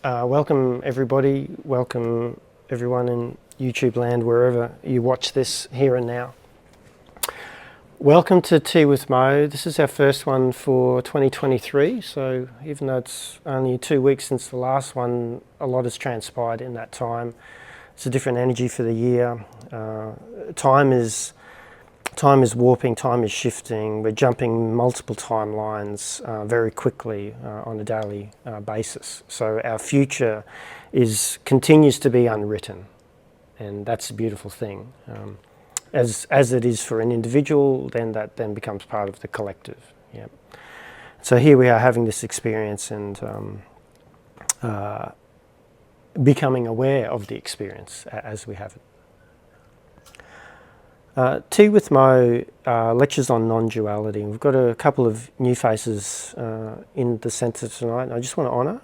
Welcome everybody, welcome everyone in YouTube land, wherever you watch this here and now. Welcome to Tea with Mo. This is our first one for 2023, so even though it's only 2 weeks since the last one, a lot has transpired in that time. It's a different energy for the year. Time is warping, time is shifting. We're jumping multiple timelines very quickly on a daily basis. So our future continues to be unwritten, and that's a beautiful thing. As it is for an individual, then that then becomes part of the collective. Yeah. So here we are having this experience and becoming aware of the experience as we have it. Tea with Mo lectures on non-duality. We've got a couple of new faces in the centre tonight. And I just want to honour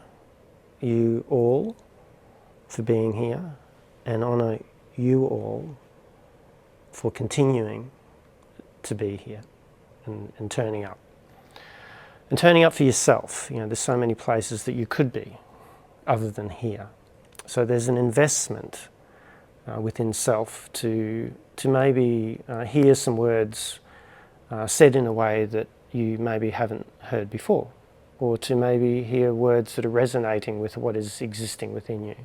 you all for being here and honour you all for continuing to be here and turning up. And turning up for yourself. You know, there's so many places that you could be other than here. So there's an investment within self to maybe hear some words said in a way that you maybe haven't heard before, or to maybe hear words that are resonating with what is existing within you,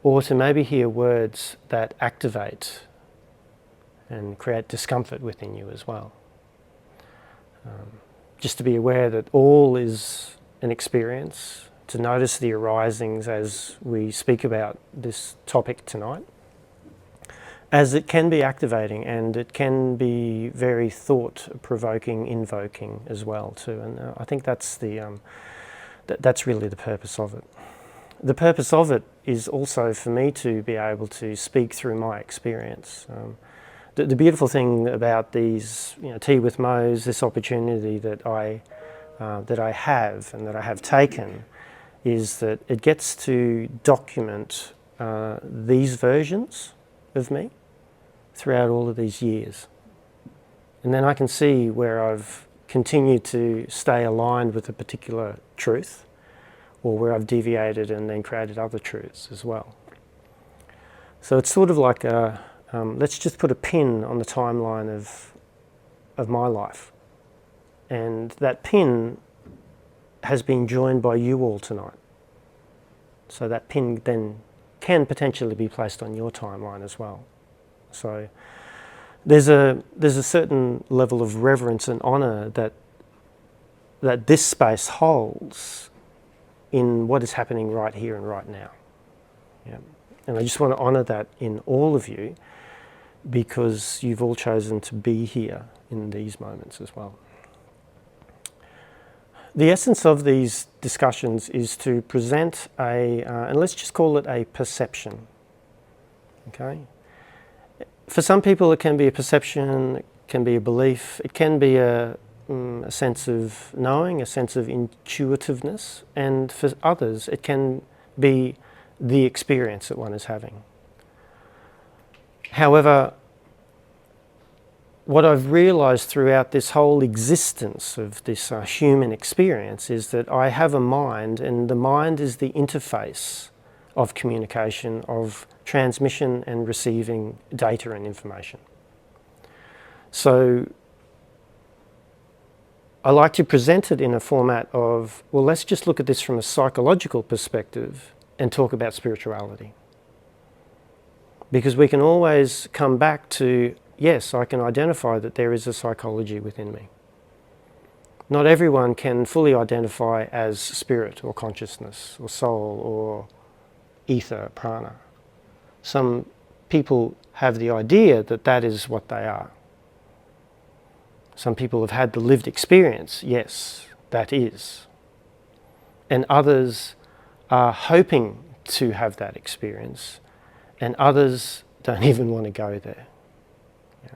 or to maybe hear words that activate and create discomfort within you as well. Just to be aware that all is an experience, to notice the arisings as we speak about this topic tonight, as it can be activating and it can be very thought-provoking, invoking as well too. And I think that's that's really the purpose of it. The purpose of it is also for me to be able to speak through my experience. The beautiful thing about these, Tea with Mo's, this opportunity that I have and that I have taken, is that it gets to document these versions of me throughout all of these years. And then I can see where I've continued to stay aligned with a particular truth, or where I've deviated and then created other truths as well. So it's sort of like let's just put a pin on the timeline of my life. And that pin has been joined by you all tonight. So that pin then can potentially be placed on your timeline as well. So there's a certain level of reverence and honour that this space holds in what is happening right here and right now. Yeah. And I just want to honour that in all of you, because you've all chosen to be here in these moments as well. The essence of these discussions is to present and let's just call it a perception. Okay? For some people it can be a perception, it can be a belief, it can be a sense of knowing, a sense of intuitiveness, and for others it can be the experience that one is having. However, what I've realised throughout this whole existence of this human experience is that I have a mind, and the mind is the interface of communication, of transmission and receiving data and information. So I like to present it in a format of, well, let's just look at this from a psychological perspective and talk about spirituality. Because we can always come back to, yes, I can identify that there is a psychology within me. Not everyone can fully identify as spirit or consciousness or soul or ether, prana. Some people have the idea that that is what they are. Some people have had the lived experience, yes, that is. And others are hoping to have that experience, and others don't even want to go there. Yeah.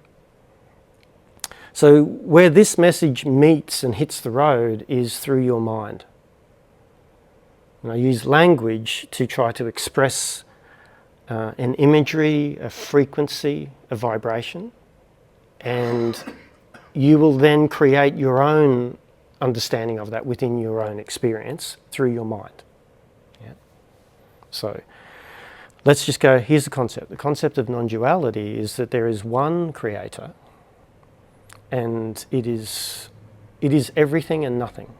So where this message meets and hits the road is through your mind. And I use language to try to express an imagery, a frequency, a vibration, and you will then create your own understanding of that within your own experience through your mind. Yeah. So let's just go, here's the concept. The concept of non-duality is that there is one creator, and it is everything and nothing.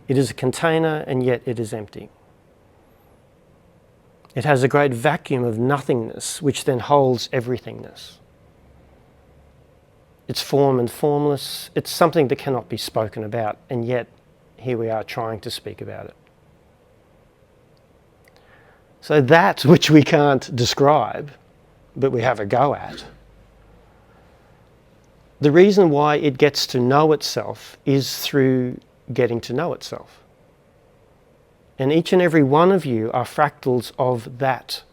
It is a container, and yet it is empty. It has a great vacuum of nothingness, which then holds everythingness. It's form and formless. It's something that cannot be spoken about, and yet here we are trying to speak about it. So that which we can't describe, but we have a go at, the reason why it gets to know itself is through getting to know itself. And each and every one of you are fractals of that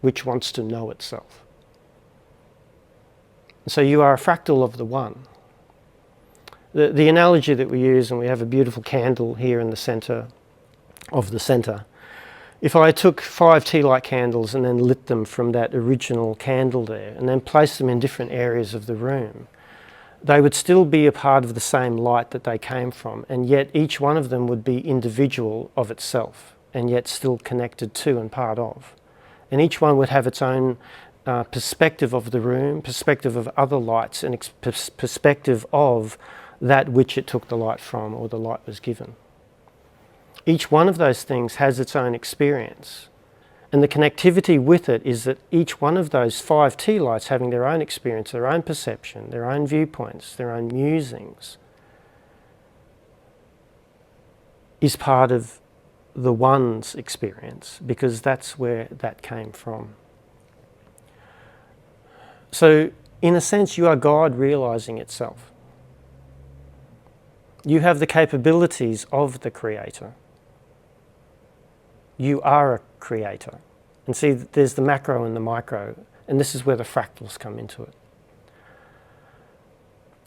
which wants to know itself. So you are a fractal of the one. The analogy that we use, and we have a beautiful candle here in the centre of the centre. If I took 5 tea light candles and then lit them from that original candle there, and then placed them in different areas of the room, they would still be a part of the same light that they came from, and yet each one of them would be individual of itself, and yet still connected to and part of. And each one would have its own perspective of the room, perspective of other lights, and perspective of that which it took the light from or the light was given. Each one of those things has its own experience. And the connectivity with it is that each one of those 5 tea lights having their own experience, their own perception, their own viewpoints, their own musings, is part of the one's experience, because that's where that came from. So, in a sense, you are God realizing itself. You have the capabilities of the Creator. You are a creator. And see, there's the macro and the micro, and this is where the fractals come into it.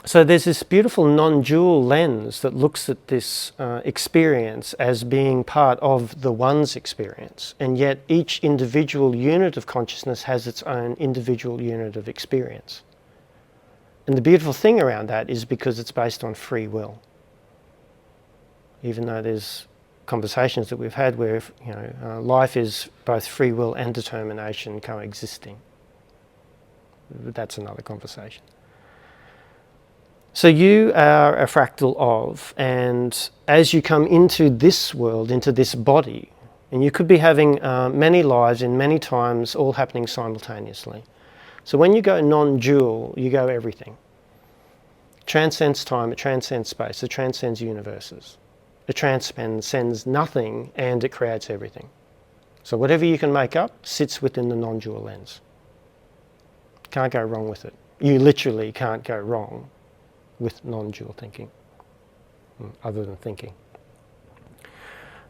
So there's this beautiful non-dual lens that looks at this experience as being part of the one's experience, and yet each individual unit of consciousness has its own individual unit of experience. And the beautiful thing around that is because it's based on free will. Even though there's conversations that we've had where life is both free will and determination coexisting. But that's another conversation. So you are a fractal of, and as you come into this world, into this body, and you could be having many lives in many times all happening simultaneously. So when you go non-dual, you go everything. It transcends time, it transcends space, it transcends universes. It transcends nothing, and it creates everything. So whatever you can make up sits within the non-dual lens. Can't go wrong with it. You literally can't go wrong with non-dual thinking, other than thinking.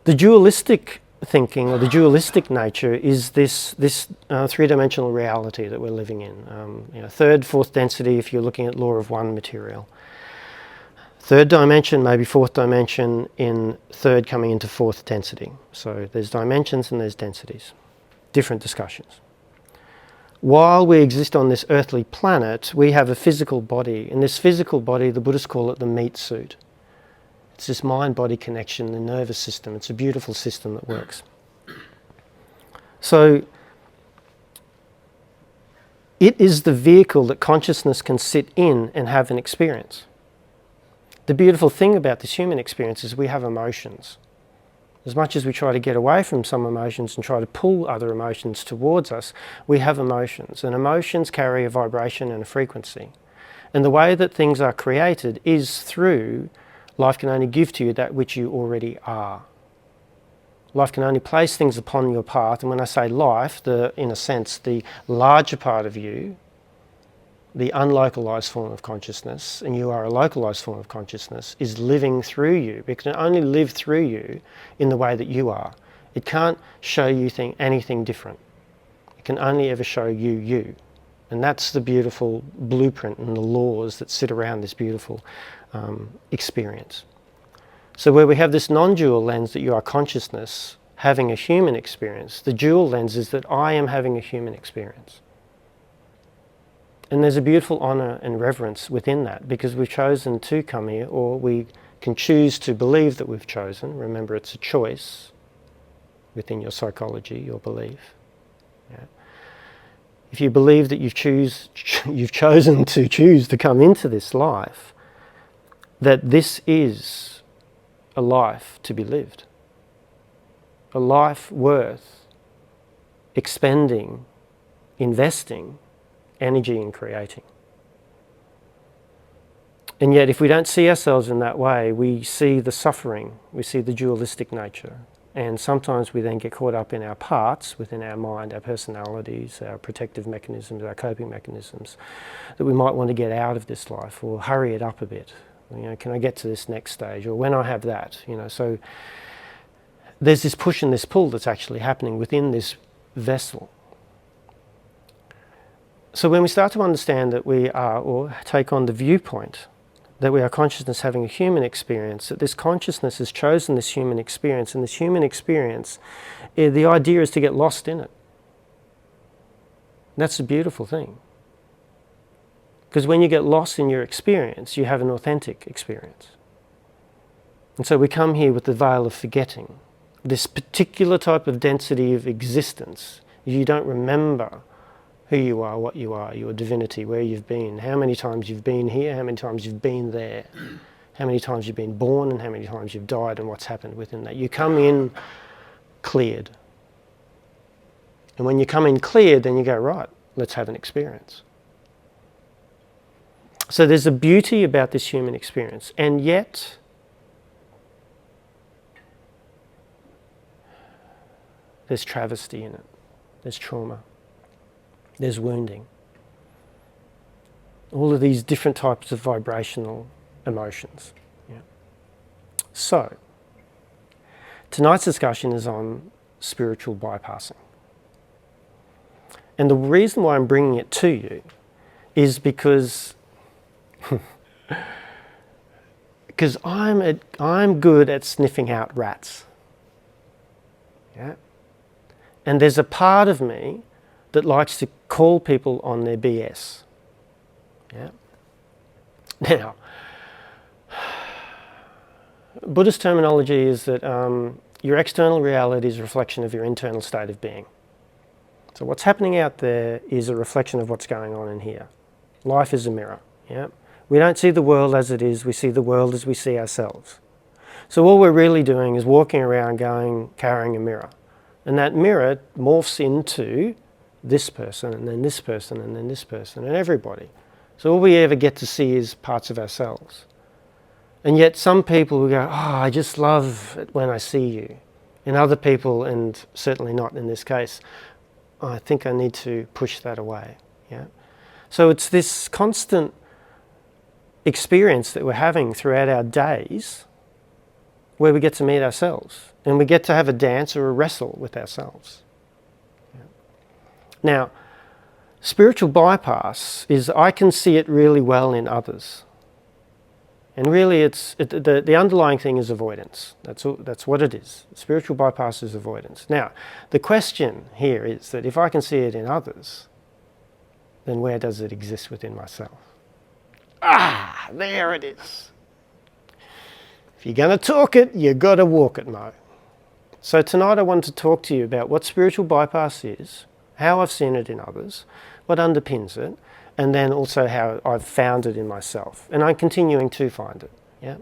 The dualistic thinking, or the dualistic nature, is this three-dimensional reality that we're living in. Third, fourth density if you're looking at law of one material. Third dimension, maybe fourth dimension in third coming into fourth density. So there's dimensions and there's densities. Different discussions. While we exist on this earthly planet, we have a physical body. In this physical body, the Buddhists call it the meat suit. It's this mind-body connection, the nervous system. It's a beautiful system that works. So it is the vehicle that consciousness can sit in and have an experience. The beautiful thing about this human experience is we have emotions. As much as we try to get away from some emotions and try to pull other emotions towards us, we have emotions. And emotions carry a vibration and a frequency. And the way that things are created is through life can only give to you that which you already are. Life can only place things upon your path. And when I say life, in a sense, the larger part of you, the unlocalized form of consciousness, and you are a localized form of consciousness, is living through you. It can only live through you in the way that you are. It can't show you anything different. It can only ever show you you. And that's the beautiful blueprint and the laws that sit around this beautiful experience. So where we have this non-dual lens that you are consciousness having a human experience, the dual lens is that I am having a human experience. And there's a beautiful honour and reverence within that, because we've chosen to come here, or we can choose to believe that we've chosen. Remember, it's a choice. within your psychology, your belief. Yeah. If you believe that you've chosen to choose to come into this life, that this is a life to be lived, a life worth expending, investing energy in creating. And yet, if we don't see ourselves in that way, we see the suffering, we see the dualistic nature. And sometimes we then get caught up in our parts within our mind, our personalities, our protective mechanisms, our coping mechanisms, that we might want to get out of this life or hurry it up a bit. You know, can I get to this next stage? Or when I have that, you know. So there's this push and this pull that's actually happening within this vessel. So when we start to understand that we are, or take on the viewpoint, that we are consciousness having a human experience, that this consciousness has chosen this human experience, and this human experience, the idea is to get lost in it. That's a beautiful thing. Because when you get lost in your experience, you have an authentic experience. And so we come here with the veil of forgetting, this particular type of density of existence. You don't remember who you are, what you are, your divinity, where you've been, how many times you've been here, how many times you've been there, how many times you've been born and how many times you've died and what's happened within that. You come in cleared. And when you come in cleared, then you go, right, let's have an experience. So there's a beauty about this human experience, and yet there's travesty in it, there's trauma. There's wounding. All of these different types of vibrational emotions. Yeah. So, tonight's discussion is on spiritual bypassing. And the reason why I'm bringing it to you is because I'm good at sniffing out rats. Yeah. And there's a part of me that likes to call people on their BS. Yeah. Now, Buddhist terminology is that your external reality is a reflection of your internal state of being. So what's happening out there is a reflection of what's going on in here. Life is a mirror. Yeah. We don't see the world as it is, we see the world as we see ourselves. So all we're really doing is walking around carrying a mirror. And that mirror morphs into this person, and then this person, and then this person, and everybody. So all we ever get to see is parts of ourselves. And yet some people will go, oh, I just love it when I see you. And other people, and certainly not in this case, I think I need to push that away. Yeah. So it's this constant experience that we're having throughout our days where we get to meet ourselves, and we get to have a dance or a wrestle with ourselves. Now, spiritual bypass is I can see it really well in others. And really the underlying thing is avoidance. That's what it is. Spiritual bypass is avoidance. Now, the question here is that if I can see it in others, then where does it exist within myself? Ah, there it is. If you're going to talk it, you've got to walk it, Mo. So tonight I want to talk to you about what spiritual bypass is, how I've seen it in others, what underpins it, and then also how I've found it in myself. And I'm continuing to find it. Yeah.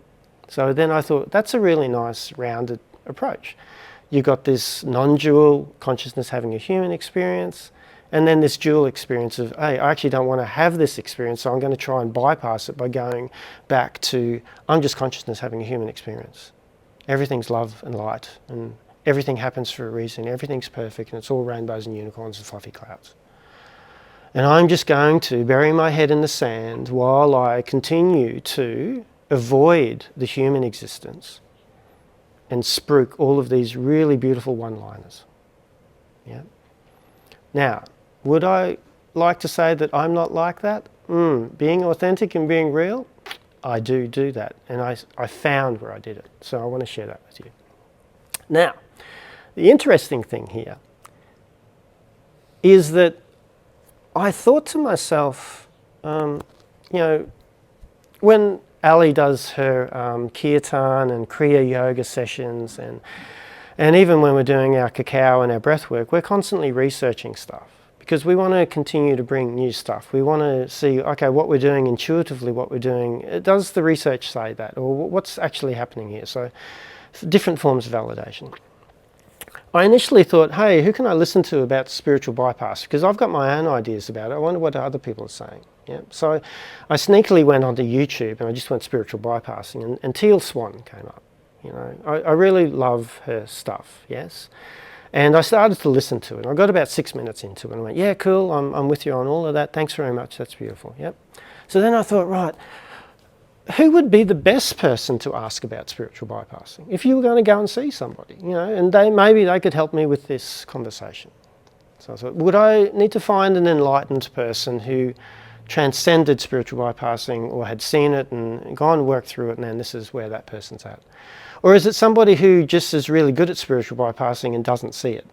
So then I thought, that's a really nice rounded approach. You've got this non-dual consciousness having a human experience, and then this dual experience of, hey, I actually don't want to have this experience, so I'm going to try and bypass it by going back to, I'm just consciousness having a human experience. Everything's love and light, and everything happens for a reason, everything's perfect, and it's all rainbows and unicorns and fluffy clouds. And I'm just going to bury my head in the sand while I continue to avoid the human existence and spruik all of these really beautiful one-liners. Yeah. Now, would I like to say that I'm not like that? Being authentic and being real, I do that. And I found where I did it. So I want to share that with you. Now, the interesting thing here is that I thought to myself, when Ali does her kirtan and Kriya yoga sessions, And even when we're doing our cacao and our breath work, we're constantly researching stuff because we want to continue to bring new stuff. We want to see, okay, what we're doing intuitively, what we're doing, does the research say that? Or what's actually happening here? So different forms of validation. I initially thought, hey, who can I listen to about spiritual bypass? Because I've got my own ideas about it. I wonder what other people are saying. Yeah. So I sneakily went onto YouTube and I just went spiritual bypassing, and Teal Swan came up. You know, I really love her stuff, yes. And I started to listen to it. I got about 6 minutes into it and I went, yeah, cool, I'm with you on all of that. Thanks very much, that's beautiful, yep. So then I thought, right, who would be the best person to ask about spiritual bypassing if you were going to go and see somebody, you know, and maybe they could help me with this conversation. So I thought, would I need to find an enlightened person who transcended spiritual bypassing or had seen it and gone and worked through it, and then this is where that person's at? Or is it somebody who just is really good at spiritual bypassing and doesn't see it?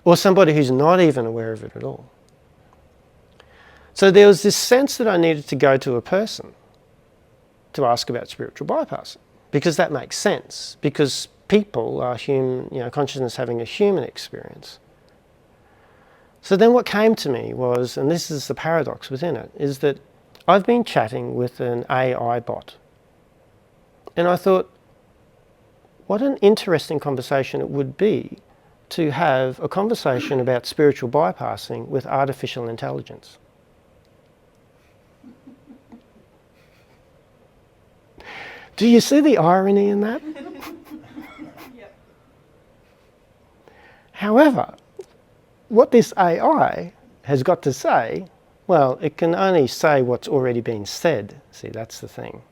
Or somebody who's not even aware of it at all? So there was this sense that I needed to go to a person to ask about spiritual bypassing, because that makes sense, because people are human, you know, consciousness having a human experience. So then what came to me was, and this is the paradox within it, is that I've been chatting with an AI bot. And I thought, what an interesting conversation it would be to have a conversation about spiritual bypassing with artificial intelligence. Do you see the irony in that? Yep. However, what this AI has got to say, well, it can only say what's already been said. See, that's the thing.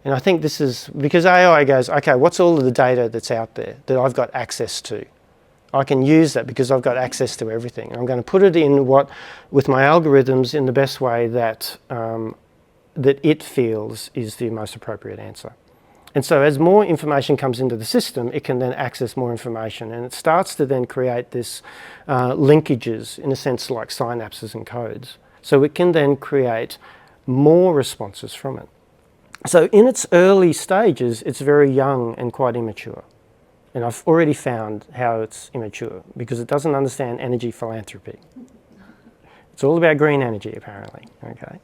And I think this is because AI goes, okay, what's all of the data that's out there that I've got access to? I can use that because I've got access to everything. I'm going to put it in with my algorithms in the best way that that it feels is the most appropriate answer. And so as more information comes into the system, it can then access more information, and it starts to then create this linkages, in a sense like synapses and codes. So it can then create more responses from it. So in its early stages, it's very young and quite immature. And I've already found how it's immature, because it doesn't understand energy philanthropy. It's all about green energy, apparently, okay?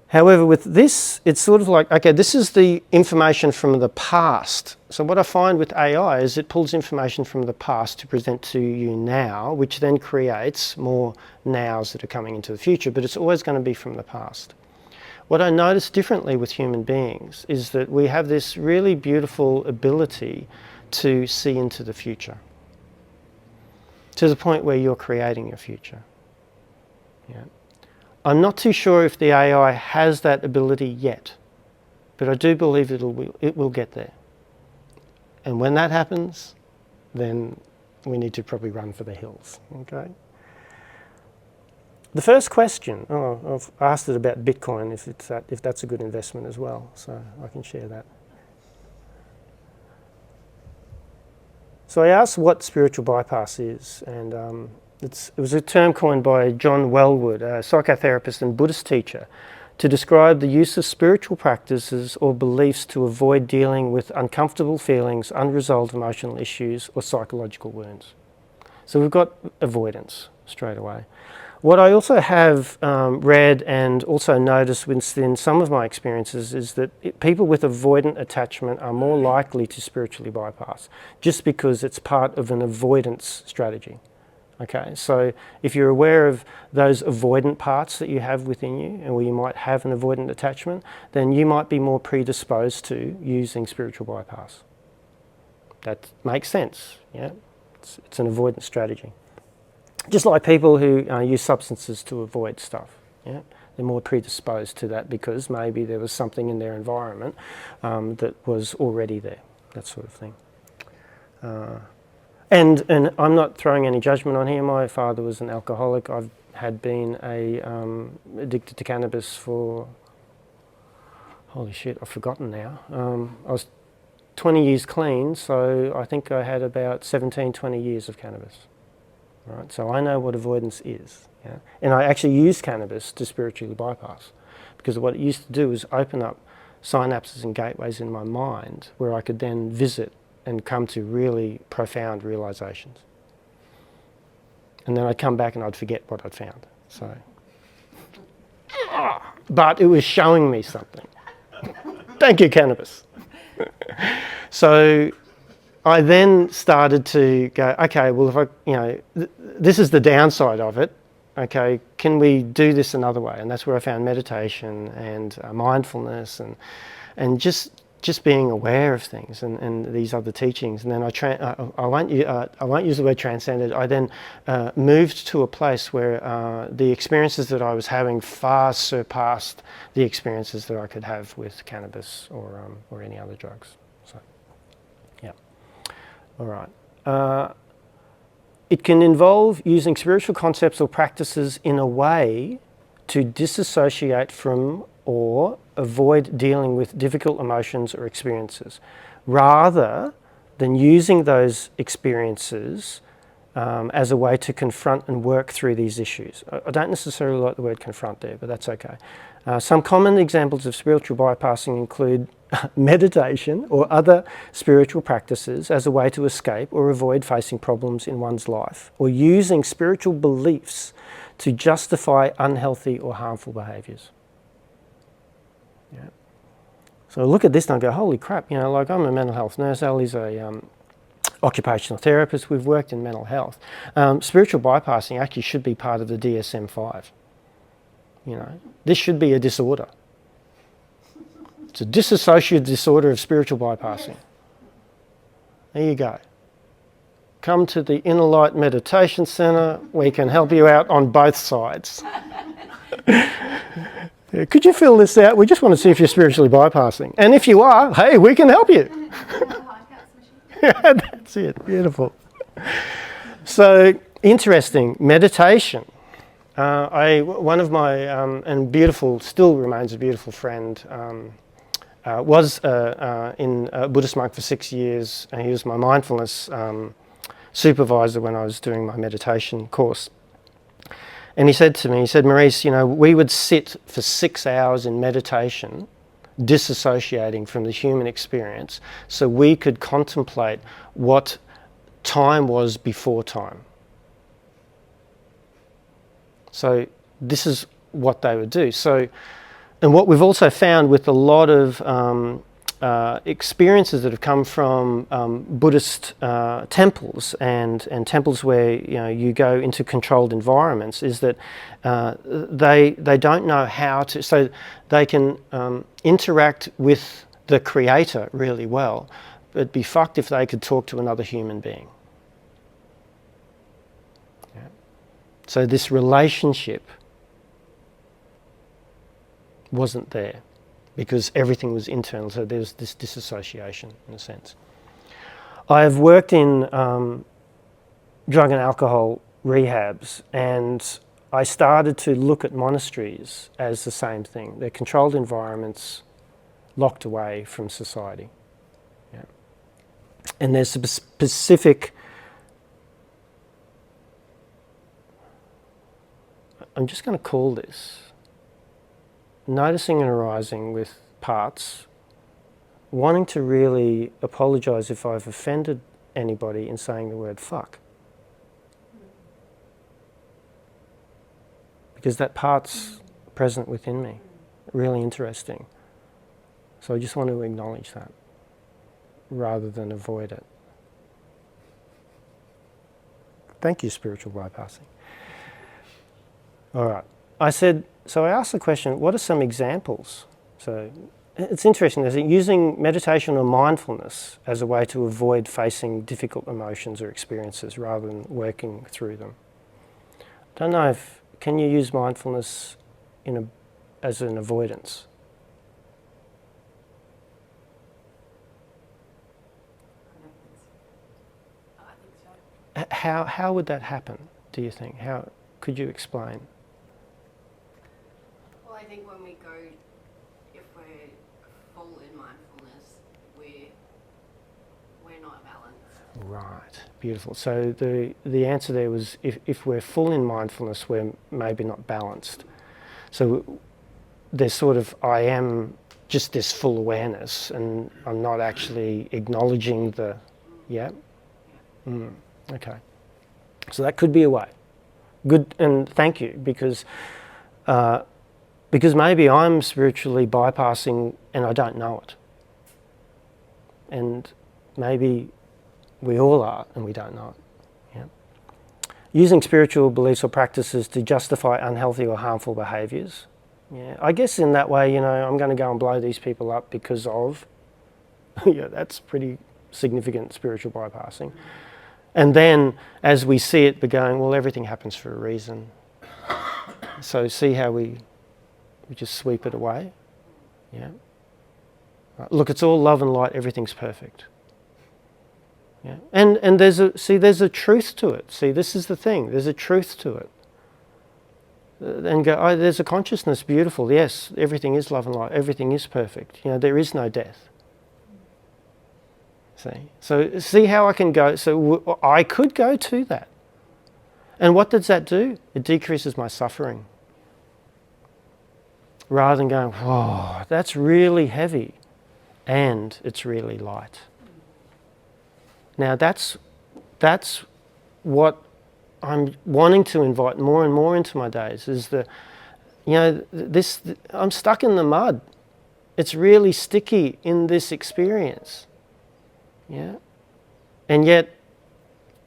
However, with this, it's sort of like, okay, this is the information from the past. So what I find with AI is it pulls information from the past to present to you now, which then creates more nows that are coming into the future, but it's always going to be from the past. What I notice differently with human beings is that we have this really beautiful ability to see into the future, to the point where you're creating your future. Yeah. I'm not too sure if the AI has that ability yet, but I do believe it will get there. And when that happens, then we need to probably run for the hills, okay? The first question, I've asked it about Bitcoin, if that's a good investment as well, so I can share that. So I asked what spiritual bypass is, and it was a term coined by John Wellwood, a psychotherapist and Buddhist teacher, to describe the use of spiritual practices or beliefs to avoid dealing with uncomfortable feelings, unresolved emotional issues, or psychological wounds. So we've got avoidance straight away. What I also have read and also noticed within some of my experiences is that people with avoidant attachment are more likely to spiritually bypass, just because it's part of an avoidance strategy. Okay, so if you're aware of those avoidant parts that you have within you, and where you might have an avoidant attachment, then you might be more predisposed to using spiritual bypass. That makes sense, yeah? It's an avoidance strategy. Just like people who use substances to avoid stuff, yeah? They're more predisposed to that because maybe there was something in their environment that was already there, that sort of thing. And I'm not throwing any judgment on here. My father was an alcoholic. I've had been addicted to cannabis for, holy shit, I've forgotten now. I was 20 years clean, so I think I had about 17, 20 years of cannabis. Right? So I know what avoidance is. Yeah? And I actually used cannabis to spiritually bypass, because what it used to do was open up synapses and gateways in my mind where I could then visit and come to really profound realizations. And then I'd come back and I'd forget what I'd found. So, but it was showing me something. Thank you, cannabis. So I then started to go, okay, well, if this is the downside of it. Okay, can we do this another way? And that's where I found meditation and mindfulness and just being aware of things and these other teachings. And then I won't use the word transcended. I then moved to a place where the experiences that I was having far surpassed the experiences that I could have with cannabis or any other drugs. So, yeah. All right. It can involve using spiritual concepts or practices in a way to disassociate from or avoid dealing with difficult emotions or experiences, rather than using those experiences as a way to confront and work through these issues. I don't necessarily like the word confront there, but that's okay. Some common examples of spiritual bypassing include meditation or other spiritual practices as a way to escape or avoid facing problems in one's life, or using spiritual beliefs to justify unhealthy or harmful behaviours. Yeah. So I look at this and I go, holy crap, like I'm a mental health nurse, Ali's a occupational therapist, we've worked in mental health. Spiritual bypassing actually should be part of the DSM-5. This should be a disorder. It's a dissociative disorder of spiritual bypassing. There you go. Come to the Inner Light Meditation Centre. We can help you out on both sides. Could you fill this out? We just want to see if you're spiritually bypassing. And if you are, hey, we can help you. Yeah, that's it. Beautiful. So, interesting. Meditation. One of my, and beautiful, still remains a beautiful friend, was in a Buddhist monk for 6 years, and he was my mindfulness supervisor when I was doing my meditation course. And he said to me, Maurice, we would sit for 6 hours in meditation, disassociating from the human experience, so we could contemplate what time was before time. So this is what they would do. So, and what we've also found with a lot of experiences that have come from Buddhist temples and temples where you go into controlled environments is that they don't know how to, so they can interact with the creator really well, but it'd be fucked if they could talk to another human being. Yeah. So this relationship wasn't there, because everything was internal, so there was this disassociation in a sense. I have worked in drug and alcohol rehabs, and I started to look at monasteries as the same thing. They're controlled environments, locked away from society. Yeah. And there's a specific, I'm just going to call this noticing and arising with parts, wanting to really apologise if I've offended anybody in saying the word fuck. Because that part's present within me. Really interesting. So I just want to acknowledge that rather than avoid it. Thank you, spiritual bypassing. All right. So I asked the question, what are some examples? So it's interesting, is it using meditation or mindfulness as a way to avoid facing difficult emotions or experiences rather than working through them? I don't know if, can you use mindfulness as an avoidance? I think so. How would that happen, do you think? How could you explain? Well, I think when we go, if we're full in mindfulness, we're not balanced. Right, beautiful. So the answer there was if we're full in mindfulness, we're maybe not balanced. So there's sort of, I am just this full awareness and I'm not actually acknowledging the Yeah? Okay. So that could be a way. Good, and thank you, because maybe I'm spiritually bypassing and I don't know it. And maybe we all are and we don't know it. Yeah? Using spiritual beliefs or practices to justify unhealthy or harmful behaviours. Yeah, I guess in that way, I'm going to go and blow these people up because of, yeah, that's pretty significant spiritual bypassing. And then as we see it, we're going, well, everything happens for a reason. So see how we just sweep it away. Yeah. Look, it's all love and light, everything's perfect. Yeah. And there's a truth to it. See, this is the thing, there's a truth to it. And go, oh, there's a consciousness, beautiful, yes, everything is love and light, everything is perfect. There is no death. See? So see how I can go, so I could go to that. And what does that do? It decreases my suffering. Rather than going, whoa, that's really heavy and it's really light. Now that's what I'm wanting to invite more and more into my days, is I'm stuck in the mud. It's really sticky in this experience. Yeah. And yet,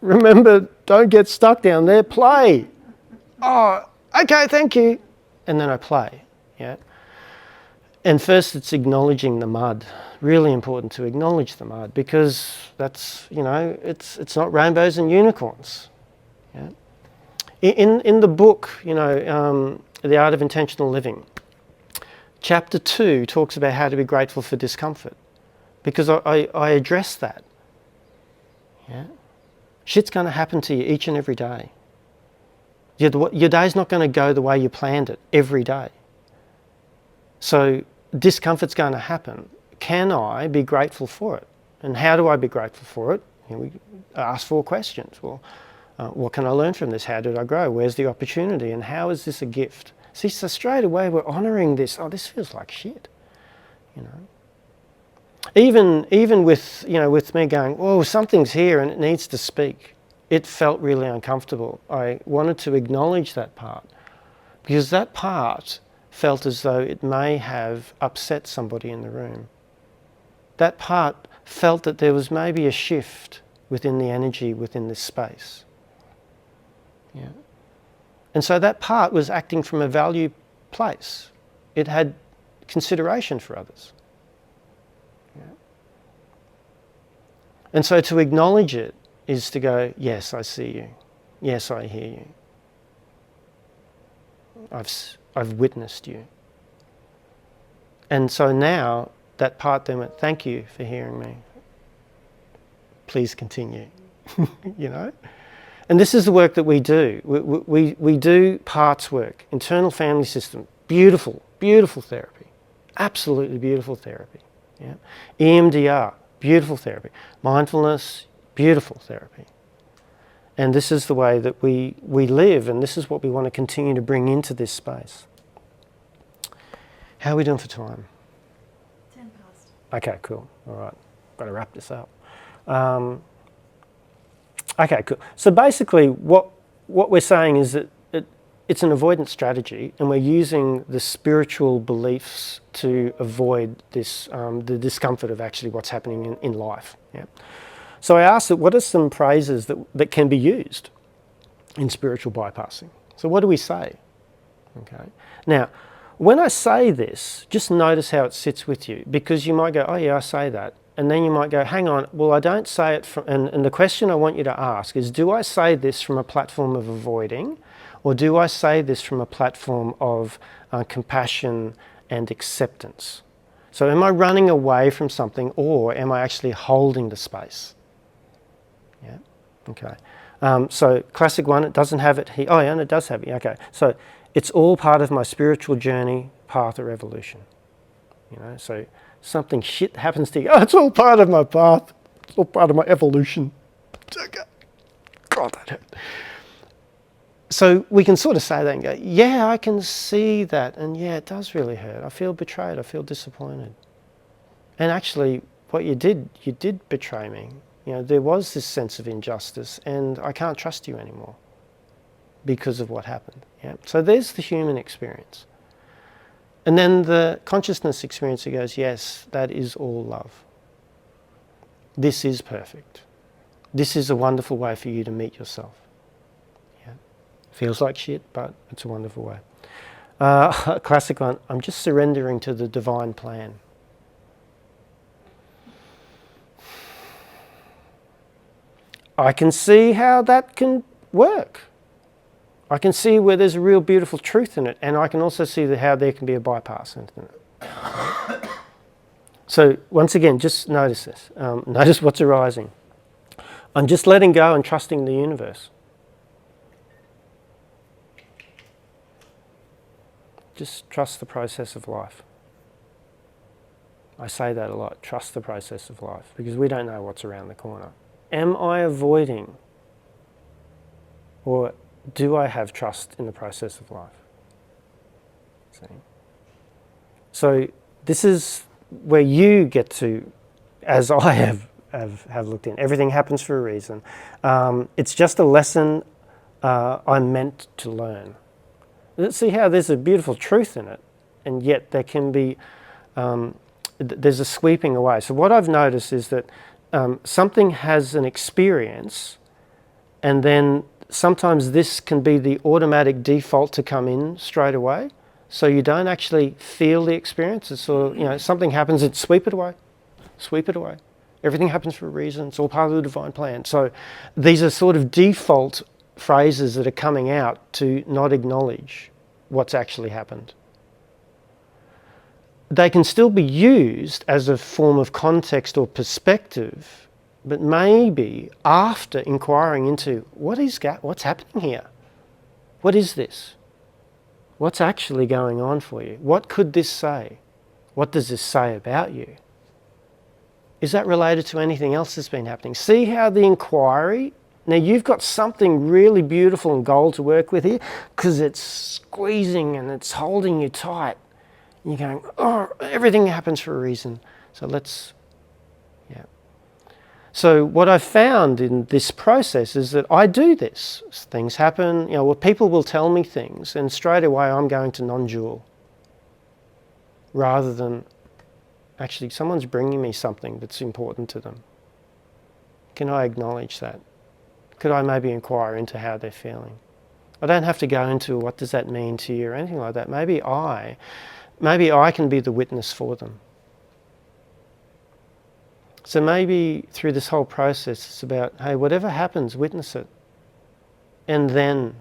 remember, don't get stuck down there, play. Oh, okay, thank you. And then I play. Yeah. And first it's acknowledging the mud. Really important to acknowledge the mud, because that's, it's not rainbows and unicorns. Yeah. In the book, The Art of Intentional Living, chapter 2 talks about how to be grateful for discomfort, because I address that. Yeah. Shit's going to happen to you each and every day. Your day's not going to go the way you planned it every day. So discomfort's going to happen. Can I be grateful for it? And how do I be grateful for it? We ask 4 questions. Well, what can I learn from this? How did I grow? Where's the opportunity? And how is this a gift? See, so straight away we're honouring this. Oh, this feels like shit. Even with with me going, oh, something's here and it needs to speak. It felt really uncomfortable. I wanted to acknowledge that part, because that part felt as though it may have upset somebody in the room. That part felt that there was maybe a shift within the energy within this space. Yeah. And so that part was acting from a value place. It had consideration for others. Yeah. And so to acknowledge it is to go, yes, I see you. Yes, I hear you. I've witnessed you. And so now that part then went, thank you for hearing me. Please continue. And this is the work that we do. We do parts work, internal family system, beautiful, beautiful therapy. Absolutely beautiful therapy. Yeah. EMDR, beautiful therapy. Mindfulness, beautiful therapy. And this is the way that we live, and this is what we want to continue to bring into this space. How are we doing for time? 10 past. Okay, cool. All right. Got to wrap this up. Okay, cool. So basically what we're saying is that it's an avoidance strategy, and we're using the spiritual beliefs to avoid this, the discomfort of actually what's happening in life. Yeah. So I asked that, what are some phrases that can be used in spiritual bypassing? So what do we say? Okay. Now, when I say this, just notice how it sits with you, because you might go, oh yeah, I say that. And then you might go, hang on, well, I don't say it from, and the question I want you to ask is, do I say this from a platform of avoiding, or do I say this from a platform of compassion and acceptance? So am I running away from something, or am I actually holding the space? Yeah, okay. So classic one, it doesn't have it here. Oh yeah, and it does have it, okay. So it's all part of my spiritual journey, path or evolution. So something shit happens to you. Oh, it's all part of my path. It's all part of my evolution. God, that hurt. So we can sort of say that and go, yeah, I can see that. And yeah, it does really hurt. I feel betrayed. I feel disappointed. And actually, what you did betray me. You know, there was this sense of injustice, and I can't trust you anymore because of what happened. Yeah? So there's the human experience. And then the consciousness experience that goes, yes, that is all love. This is perfect. This is a wonderful way for you to meet yourself. Yeah? Feels like shit, but it's a wonderful way. A classic one, I'm just surrendering to the divine plan. I can see how that can work. I can see where there's a real beautiful truth in it, and I can also see how there can be a bypass into it. So once again, just notice this. Notice what's arising. I'm just letting go and trusting the universe. Just trust the process of life. I say that a lot, trust the process of life, because we don't know what's around the corner. Am I avoiding, or do I have trust in the process of life? See? So this is where you get to, as I have looked in. Everything happens for a reason. It's just a lesson I'm meant to learn. Let's see how there's a beautiful truth in it, and yet there can be, there's a sweeping away. So what I've noticed is that something has an experience, and then sometimes this can be the automatic default to come in straight away. So you don't actually feel the experience. It's sort of, you know, something happens, it's sweep it away, sweep it away. Everything happens for a reason. It's all part of the divine plan. So these are sort of default phrases that are coming out to not acknowledge what's actually happened. They can still be used as a form of context or perspective, but maybe after inquiring into what's happening here? What is this? What's actually going on for you? What could this say? What does this say about you? Is that related to anything else that's been happening? See how the inquiry, now you've got something really beautiful and gold to work with here, because it's squeezing and it's holding you tight. And you're going, oh, everything happens for a reason. So let's, yeah. So what I've found in this process is that I do this. Things happen, you know, well, people will tell me things, and straight away I'm going to non-dual. Rather than, actually, someone's bringing me something that's important to them. Can I acknowledge that? Could I maybe inquire into how they're feeling? I don't have to go into what does that mean to you or anything like that. Maybe I can be the witness for them. So maybe through this whole process it's about, hey, whatever happens, witness it. And then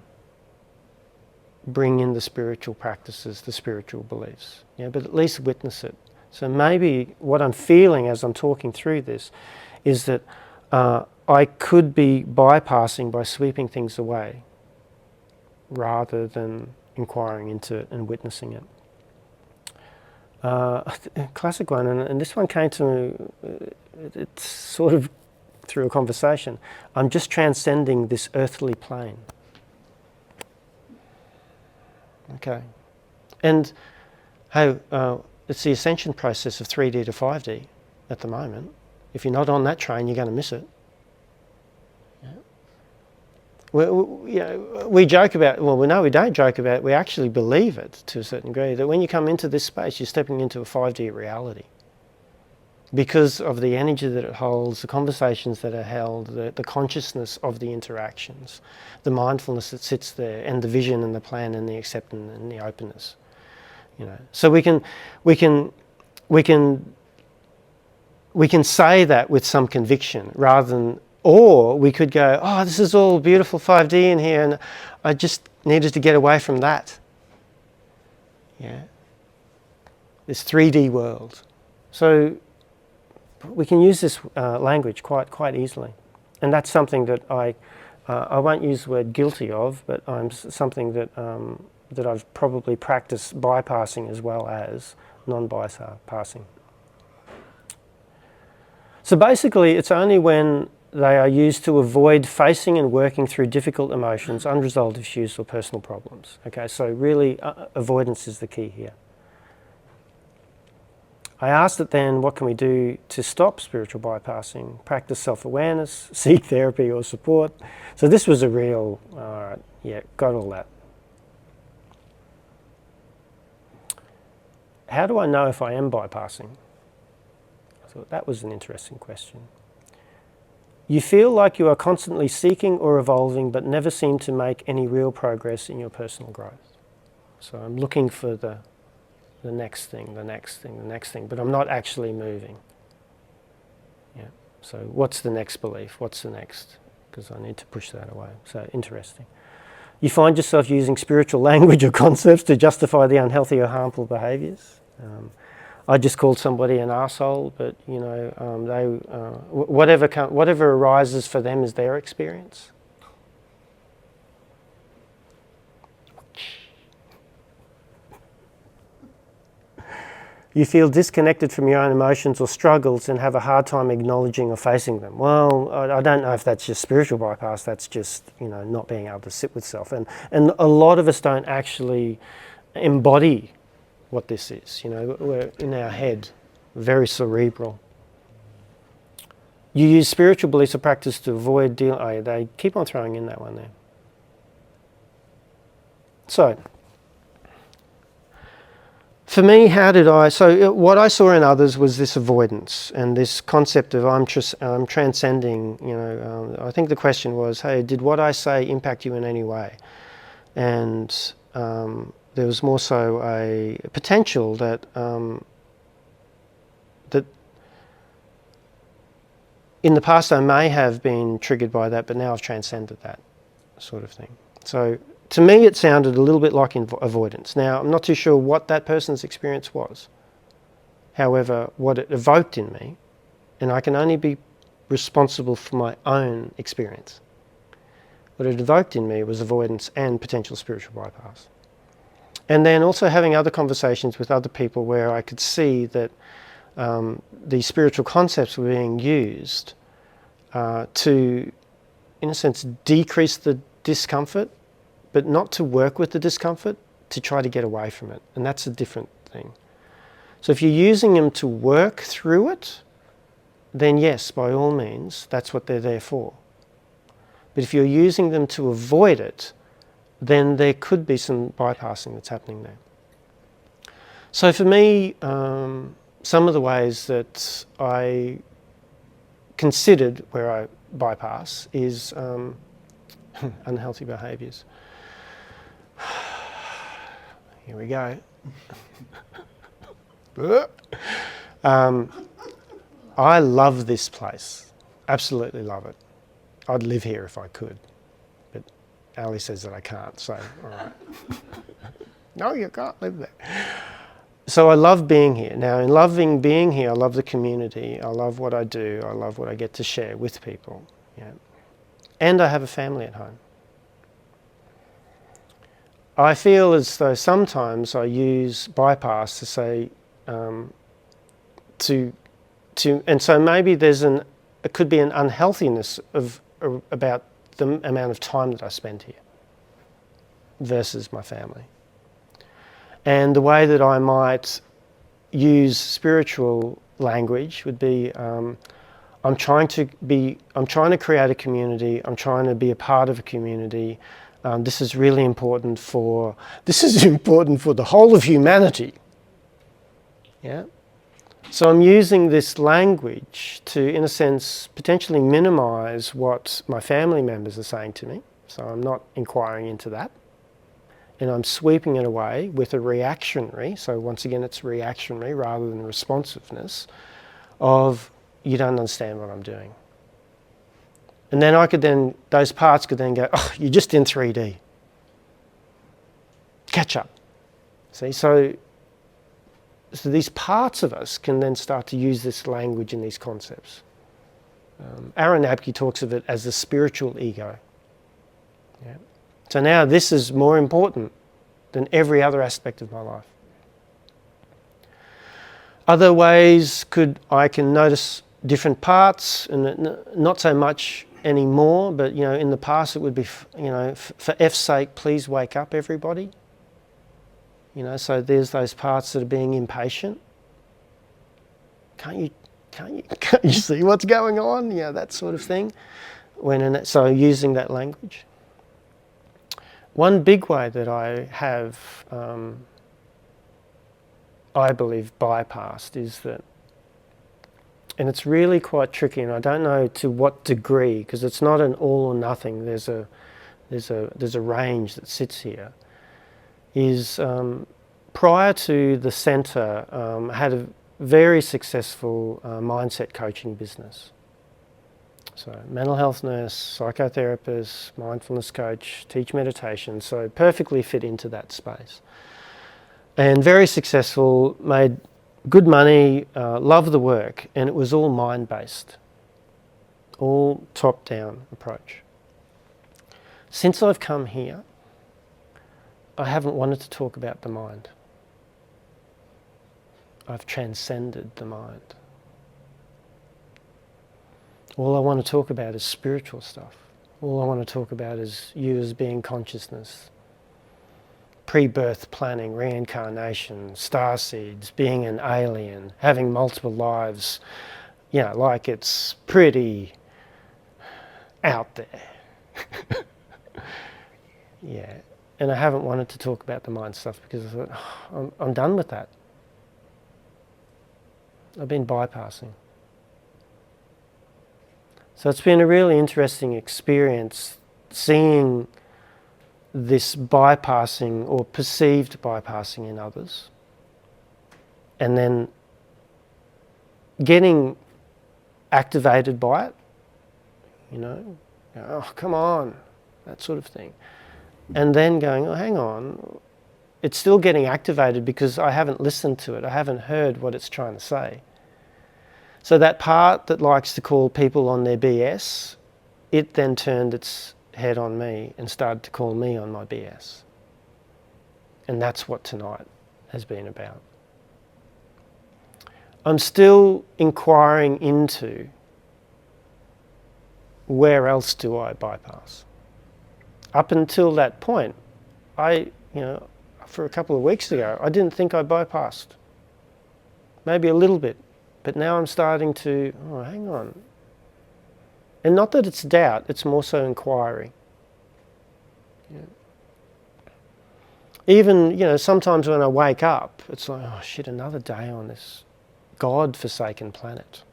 bring in the spiritual practices, the spiritual beliefs. Yeah, but at least witness it. So maybe what I'm feeling as I'm talking through this is that I could be bypassing by sweeping things away rather than inquiring into it and witnessing it. A classic one, and this one came to me, it's sort of through a conversation. I'm just transcending this earthly plane. Okay. And hey, it's the ascension process of 3D to 5D at the moment. If you're not on that train, you're going to miss it. We joke about, well, no, we don't joke about it, we actually believe it to a certain degree, that when you come into this space, you're stepping into a 5D reality. Because of the energy that it holds, the conversations that are held, the consciousness of the interactions, the mindfulness that sits there, and the vision and the plan and the acceptance and the openness. You know, so we can say that with some conviction rather than. Or we could go, oh, this is all beautiful 5D in here, and I just needed to get away from that. Yeah. This 3D world. So we can use this language quite easily. And that's something that I won't use the word guilty of, but I'm something that I've probably practiced bypassing as well as non-bypassing. So basically, it's only when they are used to avoid facing and working through difficult emotions, unresolved issues, or personal problems. Okay, so really avoidance is the key here. I asked it then, what can we do to stop spiritual bypassing? Practice self-awareness, seek therapy or support. So this was a real, yeah, got all that. How do I know if I am bypassing? I thought that was an interesting question. You feel like you are constantly seeking or evolving but never seem to make any real progress in your personal growth. So I'm looking for the next thing, the next thing, the next thing, but I'm not actually moving. Yeah. So what's the next belief? What's the next? Because I need to push that away. So interesting. You find yourself using spiritual language or concepts to justify the unhealthy or harmful behaviours. I just called somebody an arsehole, but you know, whatever arises for them is their experience. You feel disconnected from your own emotions or struggles and have a hard time acknowledging or facing them. Well, I don't know if that's just spiritual bypass, that's just, you know, not being able to sit with self. And a lot of us don't actually embody what this is. You know, we're in our head, very cerebral. You use spiritual beliefs or practice to avoid they keep on throwing in that one there. So, for me, what I saw in others was this avoidance and this concept of I'm transcending, you know, I think the question was, hey, did what I say impact you in any way? And there was more so a potential that that in the past I may have been triggered by that, but now I've transcended that sort of thing. So to me it sounded a little bit like avoidance. Now I'm not too sure what that person's experience was. However, what it evoked in me, and I can only be responsible for my own experience, what it evoked in me was avoidance and potential spiritual bypass. And then also having other conversations with other people where I could see that these spiritual concepts were being used to, in a sense, decrease the discomfort, but not to work with the discomfort, to try to get away from it. And that's a different thing. So if you're using them to work through it, then yes, by all means, that's what they're there for. But if you're using them to avoid it, then there could be some bypassing that's happening there. So for me, some of the ways that I considered where I bypass is unhealthy behaviours. Here we go. I love this place. Absolutely love it. I'd live here if I could. But Ali says that I can't, so all right. No, you can't live there. So I love being here. Now, in loving being here, I love the community. I love what I do. I love what I get to share with people. Yeah. And I have a family at home. I feel as though sometimes I use bypass to say, and so maybe it could be an unhealthiness about the amount of time that I spend here versus my family. And the way that I might use spiritual language would be, I'm trying to create a community. I'm trying to be a part of a community. This is really important for the whole of humanity. Yeah. So I'm using this language to, in a sense, potentially minimize what my family members are saying to me. So I'm not inquiring into that. And I'm sweeping it away with a reactionary, so once again it's reactionary rather than responsiveness, of you don't understand what I'm doing. And then those parts could then go, oh, you're just in 3D. Catch up. See, so these parts of us can then start to use this language and these concepts. Aaron Abke talks of it as the spiritual ego. Yeah. So now this is more important than every other aspect of my life. Other ways I can notice different parts, and not so much anymore, but you know, in the past it would be, you know, for F's sake, please wake up everybody. You know, so there's those parts that are being impatient. can't you see what's going on? That sort of thing. So using that language. One big way that I have, I believe, bypassed is that, and it's really quite tricky, and I don't know to what degree, because it's not an all or nothing. There's a range that sits here. Is prior to the centre, I had a very successful mindset coaching business. So mental health nurse, psychotherapist, mindfulness coach, teach meditation, so perfectly fit into that space. And very successful, made good money, loved the work, and it was all mind-based, all top-down approach. Since I've come here, I haven't wanted to talk about the mind. I've transcended the mind. All I want to talk about is spiritual stuff. All I want to talk about is you as being consciousness, pre-birth planning, reincarnation, starseeds, being an alien, having multiple lives, like it's pretty out there. Yeah, and I haven't wanted to talk about the mind stuff because I thought, I'm done with that. I've been bypassing. So it's been a really interesting experience seeing this bypassing or perceived bypassing in others, and then getting activated by it, oh, come on, that sort of thing. And then going, oh, hang on, it's still getting activated because I haven't listened to it, I haven't heard what it's trying to say. So that part that likes to call people on their BS, it then turned its head on me and started to call me on my BS. And that's what tonight has been about. I'm still inquiring into where else do I bypass. Up until that point, for a couple of weeks ago, I didn't think I bypassed. Maybe a little bit. But now I'm starting to, oh, hang on. And not that it's doubt, it's more so inquiry. Yeah. Even, sometimes when I wake up, it's like, oh shit, another day on this God-forsaken planet.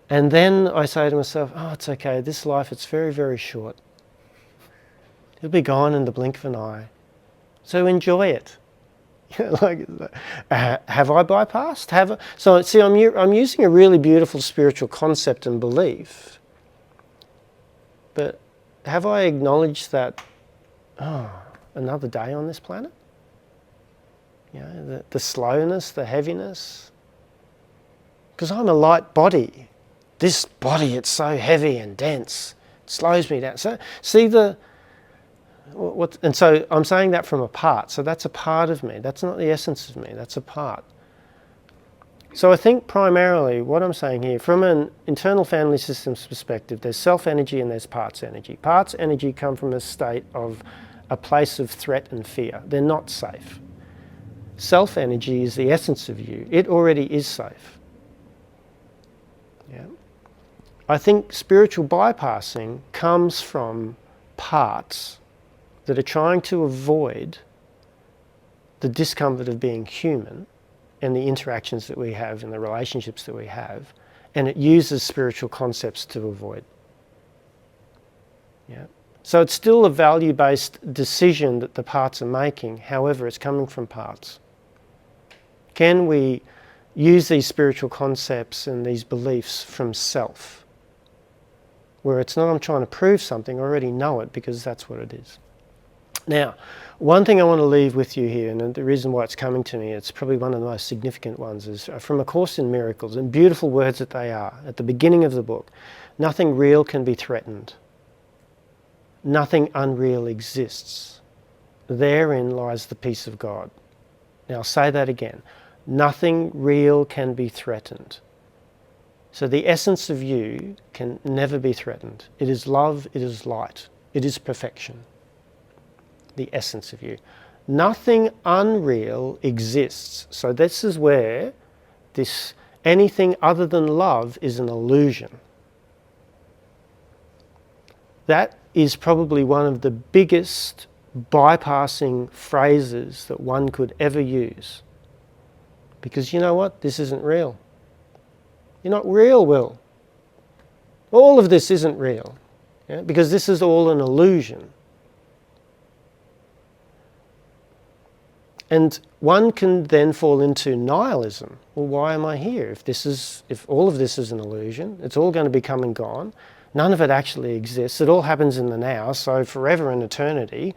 And then I say to myself, oh, it's okay, this life, it's very, very short. It'll be gone in the blink of an eye. So enjoy it. Have I bypassed? So see, I'm using a really beautiful spiritual concept and belief, but have I acknowledged that, another day on this planet? The slowness, the heaviness. Because I'm a light body. This body, it's so heavy and dense. It slows me down. So see and so I'm saying that from a part. So that's a part of me. That's not the essence of me. That's a part. So I think primarily what I'm saying here, from an internal family systems perspective, there's self-energy and there's parts energy. Parts energy come from a state of a place of threat and fear. They're not safe. Self-energy is the essence of you. It already is safe. Yeah. I think spiritual bypassing comes from parts that are trying to avoid the discomfort of being human and the interactions that we have and the relationships that we have, and it uses spiritual concepts to avoid. Yeah. So it's still a value-based decision that the parts are making, however, it's coming from parts. Can we use these spiritual concepts and these beliefs from self? Where it's not I'm trying to prove something, I already know it because that's what it is. Now, one thing I want to leave with you here, and the reason why it's coming to me, it's probably one of the most significant ones, is from A Course in Miracles, and beautiful words that they are, at the beginning of the book. Nothing real can be threatened. Nothing unreal exists. Therein lies the peace of God. Now, I'll say that again. Nothing real can be threatened. So the essence of you can never be threatened. It is love, it is light, it is perfection. The essence of you. Nothing unreal exists. So this is where anything other than love is an illusion. That is probably one of the biggest bypassing phrases that one could ever use. Because you know what? This isn't real. You're not real, Will. All of this isn't real. Yeah? Because this is all an illusion. And one can then fall into nihilism. Well, why am I here? If all of this is an illusion, it's all going to be come and gone. None of it actually exists. It all happens in the now, so forever and eternity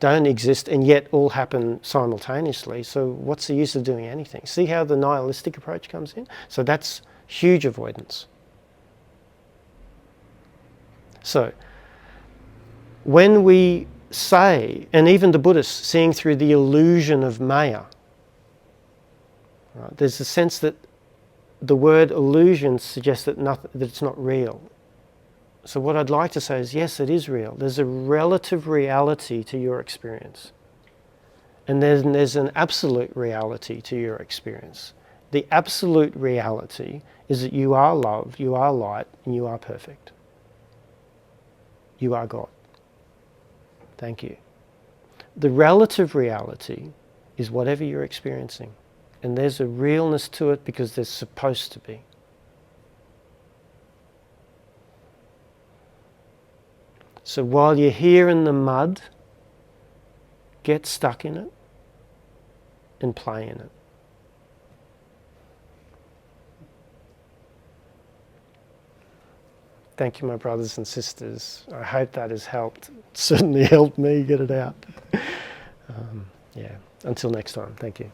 don't exist and yet all happen simultaneously. So what's the use of doing anything? See how the nihilistic approach comes in? So that's huge avoidance. So when we say, and even the Buddhists, seeing through the illusion of Maya, right, there's a sense that the word illusion suggests that it's not real. So what I'd like to say is, yes, it is real. There's a relative reality to your experience. And then there's an absolute reality to your experience. The absolute reality is that you are love, you are light, and you are perfect. You are God. Thank you. The relative reality is whatever you're experiencing. And there's a realness to it because there's supposed to be. So while you're here in the mud, get stuck in it and play in it. Thank you, my brothers and sisters. I hope that has helped. It certainly helped me get it out. Yeah. Until next time, thank you.